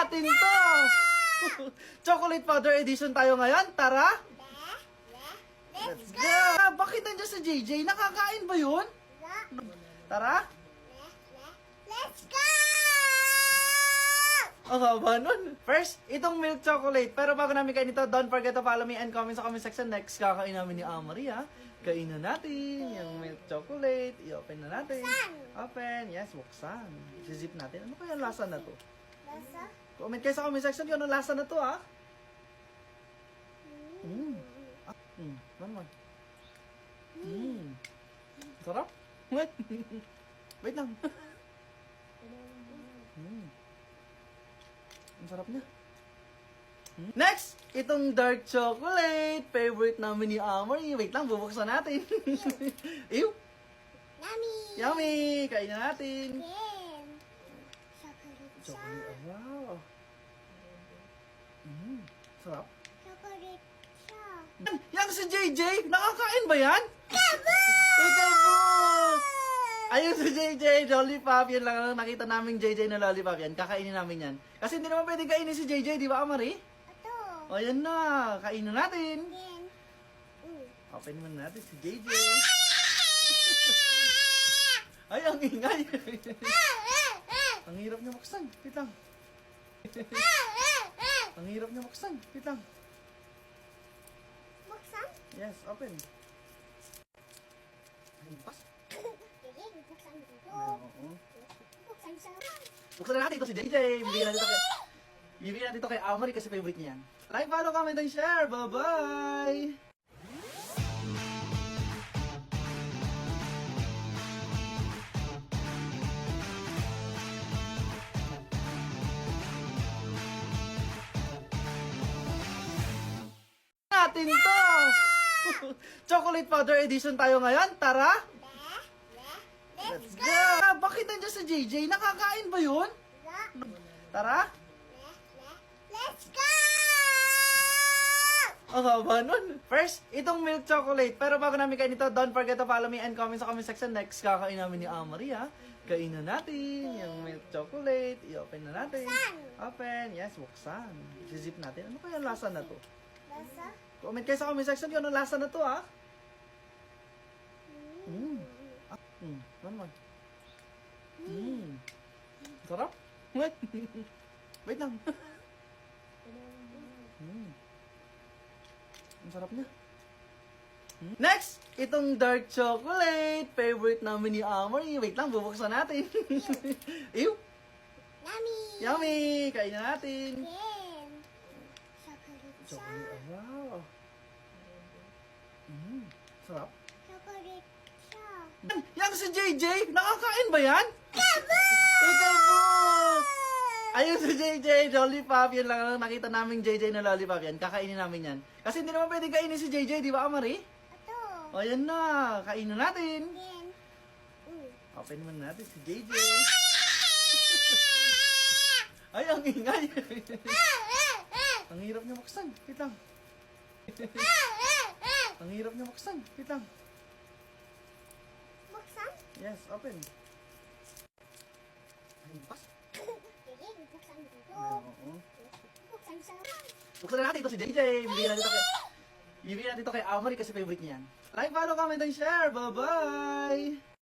natin to! Chocolate powder edition tayo ngayon. Tara! Let's go! Bakit nandiyan si JJ? Nakakain ba yun? Tara! Let's go! Ang haba nun. First, itong milk chocolate. Pero bago namin kain ito, don't forget to follow me and comment sa comment section. Next, kakain namin ni Amari, ha? Kainan natin yung milk chocolate. I-open na natin. Open. Yes, buksan. Zip natin. Ano kaya lasa na to? Lasa? Comment kayo sa comment section kung ano lasa na to, ha? Naman. Sarap. Wait. Wait lang. Ang sarap niya. Next! Itong dark chocolate. Favorite namin ni Amory. Wait lang, bubuksan natin. Ew! Yummy! Yummy! Kain na natin. Again. Chocolate siya. Chocolate. Wow. Sarap. Chocolate siya. Yang si JJ, nakakain ba yan? Kabo! Ikaw po! Ayun si JJ, lollipop. Yan lang ang nakita namin JJ na lollipop yan. Kakainin namin yan. Kasi hindi naman pwedeng kainin si JJ, di ba, Amari? Ito. O, yan na. Kainin natin. Again. Open naman natin si JJ. Ay, ang ingay. Ang hirap niya buksan. Wait lang. Ang hirap niya buksan. Wait lang. Buksan? Yes, open. Ay, bukas. Again, buksan dito. Oo. Buksan siya. Buksan na natin ito si JJ. Bibigyan natin ito kay Amari kasi favorite niya yan. Like, follow, comment, and share. Bye-bye! Natin to! Chocolate powder edition tayo ngayon. Tara! Let's go! Bakit nandiyan si JJ? Nakakain ba yun? go! Tara! Let's go! Ang haba nun. First, itong milk chocolate. Pero bago namin kain ito, don't forget to follow me and comment sa comment section. Next, kakain namin ni Amari, ha? Kainan natin yung milk chocolate. I-open na natin. Open. Yes, buksan. Zip natin. Ano kaya lasa na to? Lasa? Comment kayo sa comment section kung ano lasa na to, ha? Naman. Sarap. Wait. Wait lang. Ang sarap niya. Next! Itong dark chocolate. Favorite namin ni Amory. Wait lang, bubuksan natin. Ew! Yummy! Yummy! Kain na natin. Again. Chocolate siya. Chocolate. Wow! Sarap. Chocolate siya. Yang si JJ, nakakain ba yan? Kabo! Ikaw po! Ayun si JJ, lollipop. Yan lang ang nakita namin JJ na lollipop yan. Kakainin namin yan. Kasi hindi naman pwedeng kainin si JJ, di ba, Amari? Ito. O, yan na. Kainin natin. Again. Open naman natin si JJ. Ay, ang ingay. Ang hirap niya buksan. Wait lang. Ang hirap niya buksan. Wait lang. Buksan? Yes, open. Ay, bukas. Again, buksan dito. Oo. Buksan siya. Buksan na natin ito si JJ. Bibigyan natin ito kay Amari kasi favorite niya yan. Like, follow, comment, and share. Bye-bye!